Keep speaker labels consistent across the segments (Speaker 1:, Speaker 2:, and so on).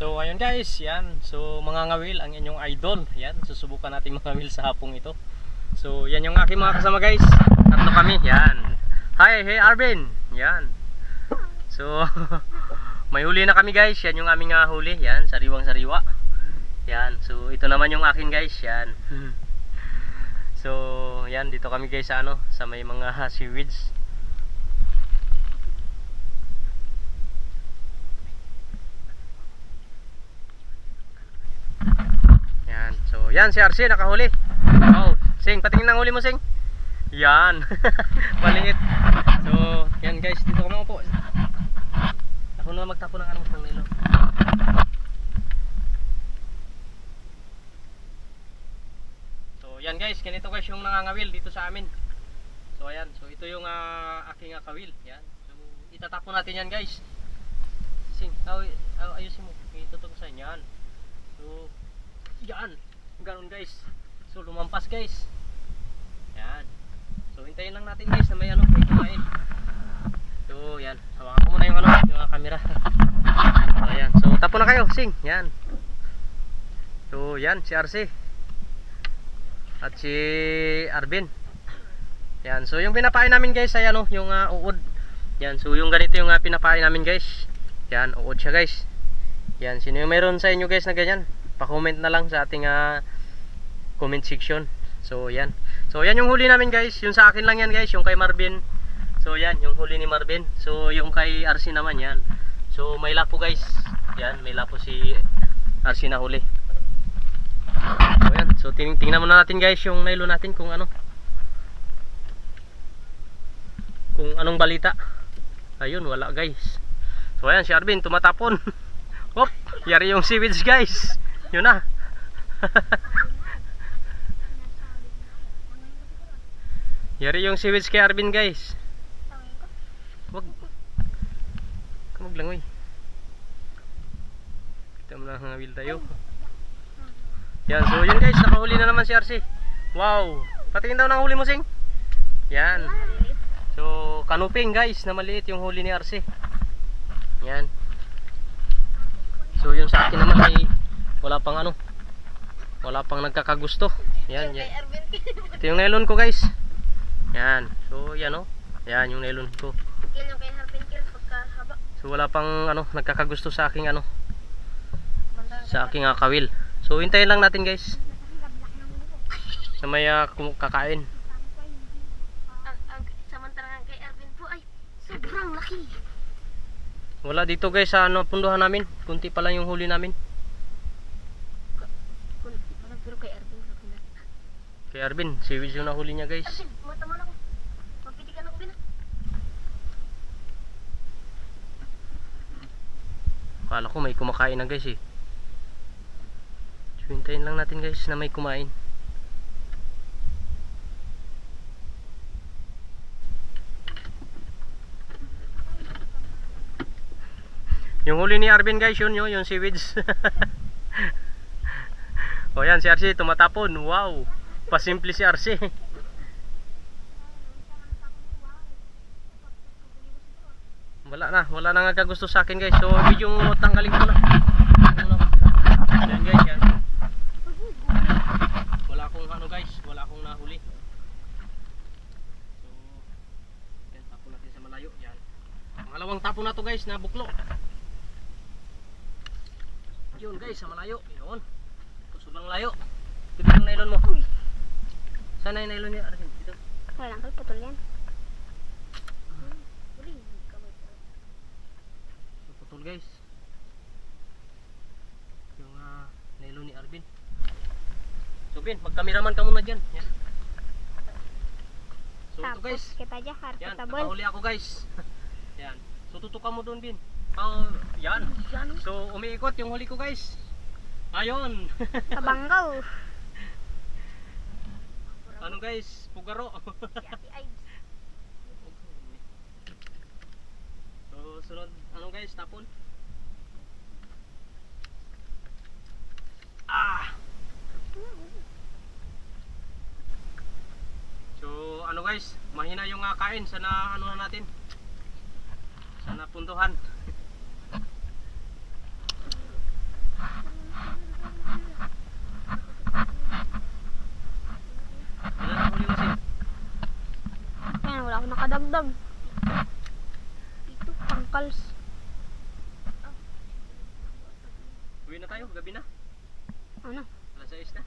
Speaker 1: So ayun guys, yan. So mga ngawil ang inyong idol. Yan, susubukan natin mga ngawil sa hapong ito. So yan yung aking mga kasama guys. Tatlo kami, yan. Hi, hey Arvin. Yan. So may huli na kami guys. Yan yung aming huli. Yan, sariwang sariwa. Yan. So ito naman yung akin guys. Yan. So yan, dito kami guys sa ano, sa may mga seaweeds. Yan. So yan si RC nakahuli. Oh, Sing, patingin ng huli mo Sing. Yan. Maliit. So yan guys, dito kami po. Ako na magtapo ng ano ng nilo. So yan guys, ganito guys yung nangangawil dito sa amin. So ayan, so ito yung aking kawil. Yan. So itatapon natin yan guys. Sing, ayusin mo. Itutok sa yan. So yan, ganoon guys. So lumampas guys. Yan. So hintayin lang natin guys na may ano, may kumain. So yan, hawakan ko muna yung ano, yung camera. So yan. So tapo na kayo, Sing. Yan. So yan si RC at si Arvin. Yan. So yung pinapain namin guys ay ano, yung uod. Yan. So yung ganito yung pinapain namin guys. Yan, uod siya guys. Yan, sino yung meron sa inyo guys na ganyan? Pa-comment na lang sa ating comment section. So yan. So yan yung huli namin guys. Yung sa akin lang yan guys, yung kay Marvin. So yan, yung huli ni Marvin. So yung kay RC naman yan. So may lapo guys. Yan, may lapo si RC na huli. So yan. So tingnan muna natin guys yung nailo natin kung ano. Kung anong balita. Ayun, wala guys. So ayan si Arvin tumatapon. Hop, yari yung seaweeds guys. Yun na. Yari yung seaweeds kay Arvin guys. Wag langoy. Kita mo na ngawil tayo. Yan, so yun guys, nakahuli na naman si RC. Wow, patingin daw ng huli mo Sing. Yan. So kanuping guys, na maliit yung huli ni RC. Yan. So yung sa akin naman ay wala pang ano, wala pang nagkakagusto. Yan, yan. Ito yung nylon ko guys. Yan. So yan o. Yan yung nylon ko. So wala pang ano, nagkakagusto sa aking ano, sa aking kawil. So hintayin lang natin guys na may kakain.
Speaker 2: Samantalang kay Arvin po ay sobrang laki.
Speaker 1: Wala dito guys sa ano, punduhan namin. Kunti pa lang yung huli namin.
Speaker 2: Pero kay Arvin sa kulat.
Speaker 1: Kay Arvin, seaweeds yung nahuli niya guys.
Speaker 2: Arvin, mata mo lang. Magpitikan ako bin.
Speaker 1: Akala ko may kumakain na guys eh. So hintayin lang natin guys na may kumain. Yung huli ni Arvin guys, yun yung seaweeds. O yan si RC tumatapon. Wow, pasimple si RC. Wala na nga kagusto sa akin guys. So medyo tanggalin ko na. Yan guys, yan. Wala akong ano guys, wala akong nahuli. So yan, tapon natin sa malayo. Yan, pangalawang tapon na to guys, na buklo. Yun guys, sa malayo. Yun. Sobrang layo. Ito yung nylon mo. Sana yung nylon niya. Dito.
Speaker 2: Wala kang putol yan.
Speaker 1: So, putol guys. Yung nylon ni Arvin. So Bin, magkameraman ka muna dyan. Yan. So ito guys.
Speaker 2: Kita aja
Speaker 1: Yan,
Speaker 2: harta
Speaker 1: nakahuli ako guys. Yan. So tutukan mo doon Bin. Oh, yan. So umiikot yung huli ko guys. Ayun.
Speaker 2: Kabanggaw.
Speaker 1: Ano guys, pugaro. So sunod, ano guys, tapon. So ano guys, mahina yung kain. Sana ano na natin, sana puntuhan.
Speaker 2: Kadagdag. Ito, pangkals.
Speaker 1: Uwi na tayo, gabi na.
Speaker 2: Ano?
Speaker 1: Alas 6 na.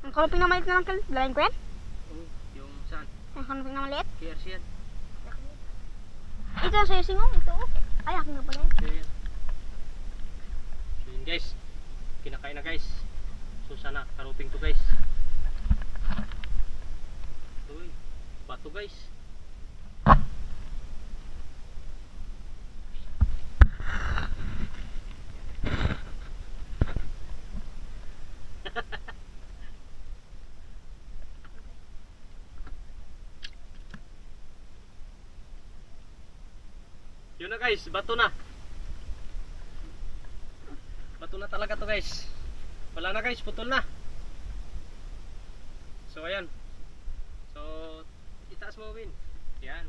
Speaker 2: Ang kanuping na maliit na lang kal. Dalayan ko yan?
Speaker 1: Yung saan?
Speaker 2: Ang kanuping na maliit?
Speaker 1: KRC yan.
Speaker 2: Ito ang sising oh. Ito oh. Ay, akin nga pala yan.
Speaker 1: So yan. So yun guys. Kinakain na guys. So sana karuping to guys. Uy, bato guys. Yun na guys, bato na. Bato na talaga to guys. Wala na guys, putol na. So ayan. So itaas mo Win. Yan.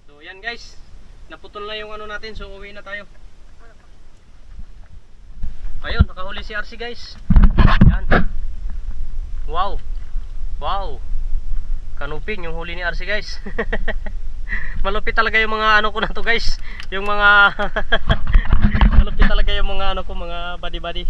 Speaker 1: So ayan guys. Naputol na yung ano natin, so uwi na tayo. Ayun, nakahuli si RC guys. Yan. Wow. Wow. Kanuping yung huli ni RC guys. Malupit talaga yung mga ano ko na to guys. Yung mga malupit talaga yung mga ano ko, mga body-body.